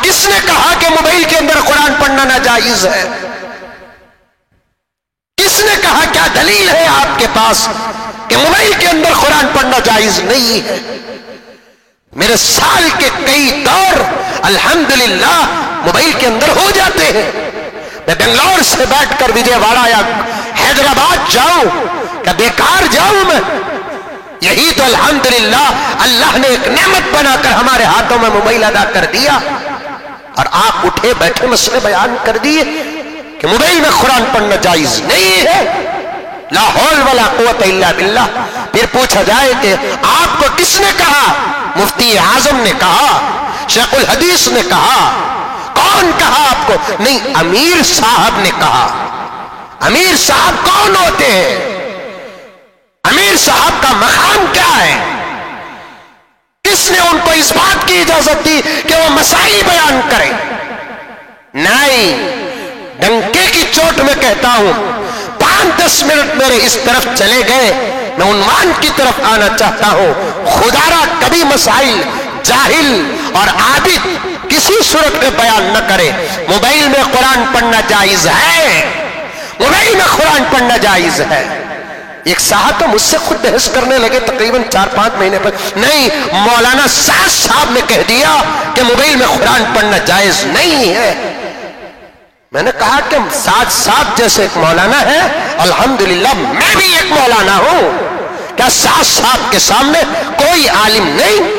کس نے کہا کہ موبائل کے اندر قرآن پڑھنا ناجائز ہے؟ کس نے کہا؟ کیا دلیل ہے آپ کے پاس کہ موبائل کے اندر قرآن پڑھنا جائز نہیں ہے؟ میرے سال کے کئی دور الحمدللہ موبائل کے اندر ہو جاتے ہیں. میں بنگلور سے بیٹھ کر وجے واڑا یا حیدرآباد جاؤں کیا بیکار جاؤں میں؟ یہی تو الحمدللہ اللہ نے ایک نعمت بنا کر ہمارے ہاتھوں میں موبائل ادا کر دیا، اور آپ اٹھے بیٹھے مسئلے بیان کر دیے کہ موبائل میں قرآن پڑھنا جائز نہیں ہے. لا حول ولا قوت الا باللہ. پھر پوچھا جائے کہ آپ کو کس نے کہا؟ مفتی اعظم نے کہا، شیخ الحدیث نے کہا. کون کہا آپ کو؟ نہیں، امیر صاحب نے کہا. امیر صاحب کون ہوتے ہیں؟ امیر صاحب کا مقام کیا ہے؟ کس نے ان کو اس بات کی اجازت دی کہ وہ مسائل بیان کریں؟ نہیں، ڈنکے کی چوٹ میں کہتا ہوں، 5-10 منٹ میرے اس طرف چلے گئے، میں عنوان کی طرف آنا چاہتا ہوں. خدا را کبھی مسائل جاہل اور عابد کسی صورت میں بیان نہ کرے. موبائل میں قرآن پڑھنا جائز ہے، موبائل میں قرآن پڑھنا جائز ہے. ایک صاحب تو مجھ سے خود بحث کرنے لگے تقریباً 4-5 مہینے پر، نہیں، مولانا سعد صاحب نے کہہ دیا کہ موبائل میں قرآن پڑھنا جائز نہیں ہے. میں نے کہا کہ سعد صاحب جیسے ایک مولانا ہے، الحمدللہ میں بھی ایک مولانا ہوں. کیا سعد صاحب کے سامنے کوئی عالم نہیں،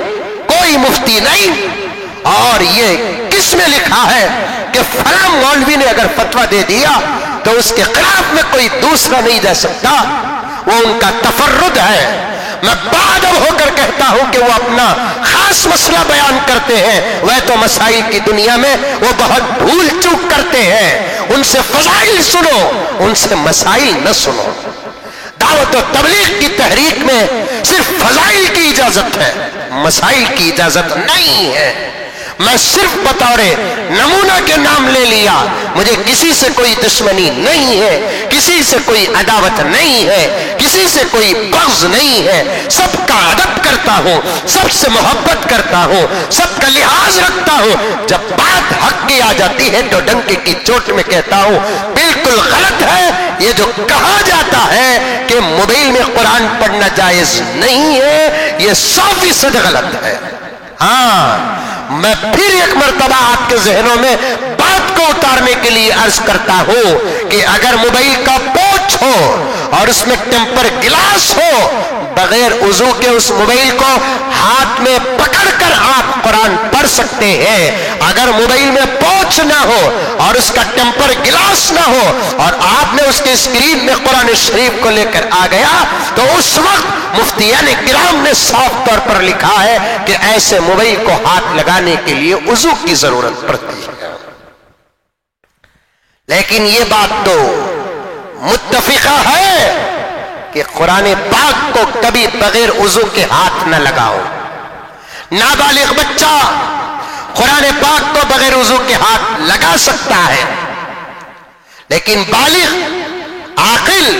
کوئی مفتی نہیں؟ اور یہ کس میں لکھا ہے کہ فلاں مولوی نے اگر فتویٰ دے دیا تو اس کے خلاف میں کوئی دوسرا نہیں دے سکتا؟ وہ ان کا تفرد ہے. میں بعد اب ہو کر کہتا ہوں کہ وہ اپنا خاص مسئلہ بیان کرتے ہیں، وہ تو مسائل کی دنیا میں وہ بہت بھول چوک کرتے ہیں. ان سے فضائل سنو، ان سے مسائل نہ سنو. دعوت و تبلیغ کی تحریک میں صرف فضائل کی اجازت ہے، مسائل کی اجازت نہیں ہے. میں صرف بطور نمونہ کے نام لے لیا. مجھے کسی سے کوئی دشمنی نہیں ہے، کسی سے کوئی عداوت نہیں ہے، کسی سے کوئی بغض نہیں ہے. سب کا ادب کرتا ہوں، سب سے محبت کرتا ہوں، سب کا لحاظ رکھتا ہوں. جب بات حق کی آ جاتی ہے تو ڈنکے کی چوٹ میں کہتا ہوں بالکل غلط ہے. یہ جو کہا جاتا ہے کہ موبائل میں قرآن پڑھنا جائز نہیں ہے، یہ 100% غلط ہے. ہاں، میں پھر ایک مرتبہ آپ کے ذہنوں میں بات کو اتارنے کے لیے عرض کرتا ہوں کہ اگر موبائل کا پوچھ ہو اور اس میں ٹیمپر گلاس ہو، بغیر وضو کے اس موبائل کو ہاتھ میں پکڑ کر آپ قرآن پڑھ سکتے ہیں. اگر موبائل میں پوچھ نہ ہو اور اس کا ٹیمپر گلاس نہ ہو اور آپ نے اس کے اسکرین میں قرآن شریف کو لے کر آ گیا تو اس وقت مفتیان کرام نے صاف طور پر لکھا ہے کہ ایسے موبائل کو ہاتھ لگانے کے لیے وضو کی ضرورت پڑتی ہے. لیکن یہ بات تو متفقہ ہے کہ قرآن پاک کو کبھی بغیر وضو کے ہاتھ نہ لگاؤ. نابالغ بچہ قرآن پاک کو بغیر وضو کے ہاتھ لگا سکتا ہے، لیکن بالغ عاقل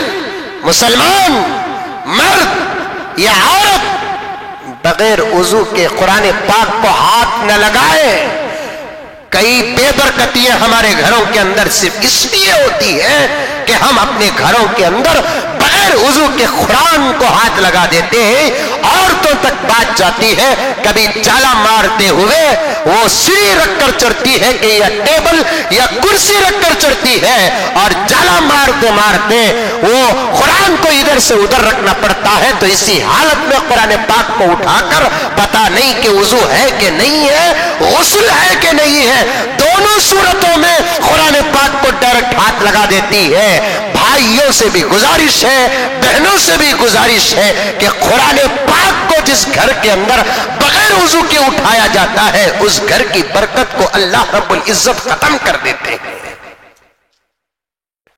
مسلمان مرد یا عورت بغیر وضو کے قرآن پاک کو ہاتھ نہ لگائے. کئی بے برکتیاں ہمارے گھروں کے اندر صرف اس لیے ہوتی ہے کہ ہم اپنے گھروں کے اندر بغیر وضو کے قرآن کو ہاتھ لگا دیتے ہیں. عورتوں تک بات جاتی ہے، کبھی جالا مارتے ہوئے وہ سیڑھی رکھ کر چڑھتی ہے کہ یا ٹیبل یا کرسی رکھ کر چڑھتی ہے، اور جالا مارتے مارتے وہ قرآن کو ادھر سے ادھر رکھنا پڑتا ہے. تو اسی حالت میں قرآن پاک کو اٹھا کر پتا نہیں کہ وضو ہے کہ نہیں ہے، غسل ہے کہ نہیں ہے، دونوں صورتوں میں قرآن پاک کو ڈائریکٹ ہاتھ لگا دیتی ہے. بھائیوں سے بھی گزارش ہے، بہنوں سے بھی گزارش ہے کہ قرآن پاک کو جس گھر کے اندر بغیر وضو کے اٹھایا جاتا ہے اس گھر کی برکت کو اللہ رب العزت ختم کر دیتے ہیں.